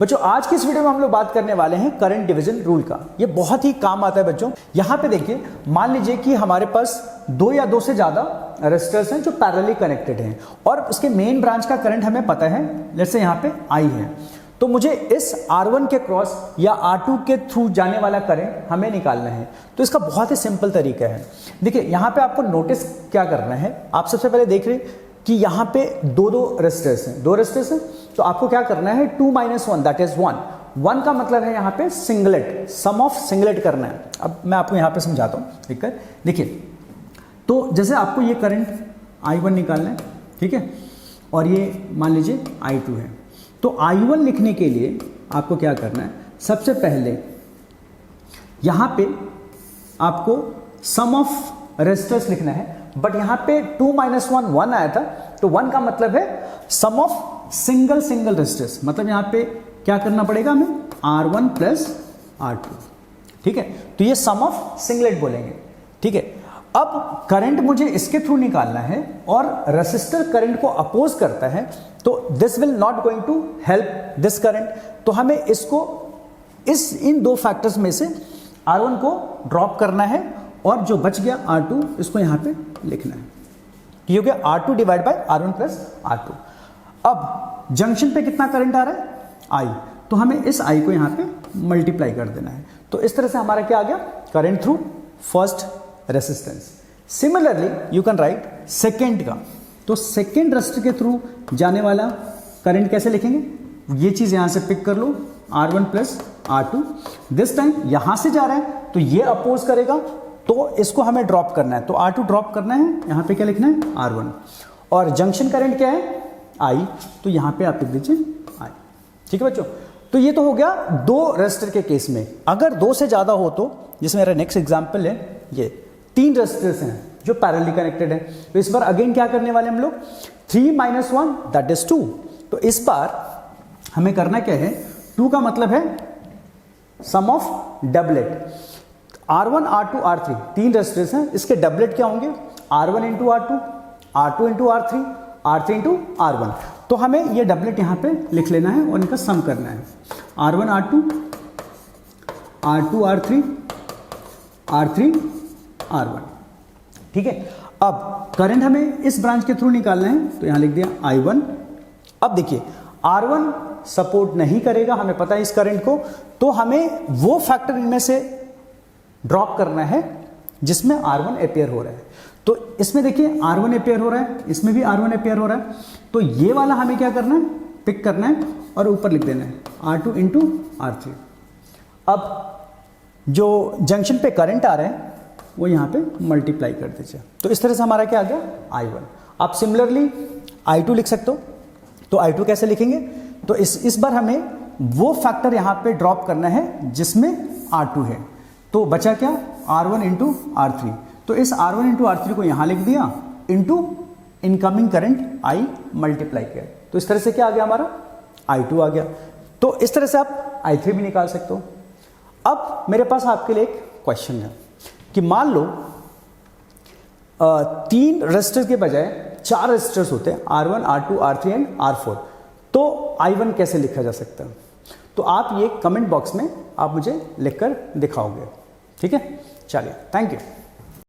बच्चों आज की इस वीडियो में हम लोग बात करने वाले हैं करंट डिवीजन रूल का। ये बहुत ही काम आता है बच्चों। यहां पे देखिए, मान लीजिए कि हमारे पास दो या दो से ज्यादा रेजिस्टर्स हैं जो पैरेलली कनेक्टेड हैं और उसके मेन ब्रांच का करंट हमें पता है, जैसे यहां पे I है, तो मुझे इस R1 के क्रॉस या R2 के थ्रू जाने वाला करंट हमें निकालना है। तो इसका बहुत ही सिंपल तरीका है। देखिए यहां पे आपको नोटिस क्या करना है, आप सबसे पहले देख रहे कि यहां पे दो रेजिस्टर्स हैं, तो आपको क्या करना है, 2 - 1 दैट इज 1। 1 का मतलब है यहां पे सिंगलेट, सम ऑफ सिंगलेट करना है। अब मैं आपको यहां पे समझाता हूं, ठीक है। देखिए, तो जैसे आपको ये करंट I1 निकालना है, ठीक है, और ये मान लीजिए I2 है, तो I1 लिखने के लिए आपको क्या करना है, सबसे पहले यहां पे आपको सम ऑफ रेजिस्टर्स लिखना है, बट यहां पे 2 - 1 आया था, तो 1 का मतलब है सम ऑफ सिंगल रेजिस्टर्स, मतलब यहां पे क्या करना पड़ेगा हमें, R1 प्लस R2, ठीक है। तो ये सम ऑफ सिंगलेट बोलेंगे, ठीक है। अब करंट मुझे इसके थ्रू निकालना है और रेसिस्टर करंट को अपोज करता है, तो this will not going to help this current, तो हमें इसको इन दो फैक्टर्स में से R1 को ड्रॉप करना है और जो बच गया R2 इसको यहां पे लिखना है। ये हो गया R2 divide by R1 plus R2। अब जंक्शन पे कितना करंट आ रहा है, I, तो हमें इस I को यहां पे मल्टीप्लाई कर देना है। तो इस तरह से हमारा क्या आ गया, current through first resistance. Similarly you can write second का, तो सेकेंड रेसिस्टर के थ्रू जाने वाला करंट कैसे लिखेंगे, ये चीज यहां से पिक कर लो, R1 plus R2। This time यहां से जा रहा है तो ये अपोज करेगा, तो इसको हमें ड्रॉप करना है, तो R2 ड्रॉप करना है, यहां पे क्या लिखना है, R1। और जंक्शन करंट क्या है, I, तो यहां पे आप लिख दीजिए I, ठीक है बच्चों। तो ये तो हो गया दो रेजिस्टर के केस में। अगर दो से ज्यादा हो तो, जैसे मेरा नेक्स्ट एग्जांपल है, ये 3 रेजिस्टर्स हैं जो पैरेलली कनेक्टेड है, तो इस बार अगेन क्या करने वाले हम लोग, 3 - 1 दैट इज 2। तो इस बार हमें करना क्या है, 2 का मतलब है सम of doublet, R1 R2 R3 3 resistors हैं, इसके डबलेट क्या होंगे, R1 × R2, R2 × R3, R3 × R1। तो हमें ये डबलेट यहां पे लिख लेना है और इनका सम करना है, R1 R2, R2 R3, R3 R1, ठीक है। अब करंट हमें इस ब्रांच के थ्रू निकालना है, तो यहां लिख दिया I1। अब देखिए R1 सपोर्ट नहीं करेगा, हमें पता है इस करंट को, तो हमें वो फैक्टर इनमें से ड्रॉप करना है जिसमें R1 अपेयर हो रहा है। तो इसमें देखिए R1 अपेयर हो रहा है, इसमें भी R1 अपेयर हो रहा है, तो ये वाला हमें क्या करना है, पिक करना है और ऊपर लिख देना है R2 × R3। अब जो जंक्शन पे करंट आ रहा है वो यहां पे मल्टीप्लाई कर दीजिए, तो इस तरह से हमारा क्या आ गया, I1। आप सिमिलरली I2 लिख सकते हो, तो I2 कैसे लिखेंगे, तो इस बार हमें वो फैक्टर यहां पे ड्रॉप करना है जिसमें R2 है, तो बचा क्या, R1 × R3। तो इस R1 × R3 को यहां लिख दिया, into incoming current I multiply किया, तो इस तरह से क्या आ गया, हमारा I2 आ गया। तो इस तरह से आप I3 भी निकाल सकते हो। अब मेरे पास आपके लिए एक क्वेश्चन है कि मान लो 3 रेजिस्टर के बजाय 4 रेजिस्टर्स होते हैं, R1 R2 R3 and R4, तो I1 कैसे लिखा जा सकता है। तो आप ये कमेंट बॉक्स में आप मुझे लिखकर दिखाओगे, ठीक है। चलिए, थैंक यू।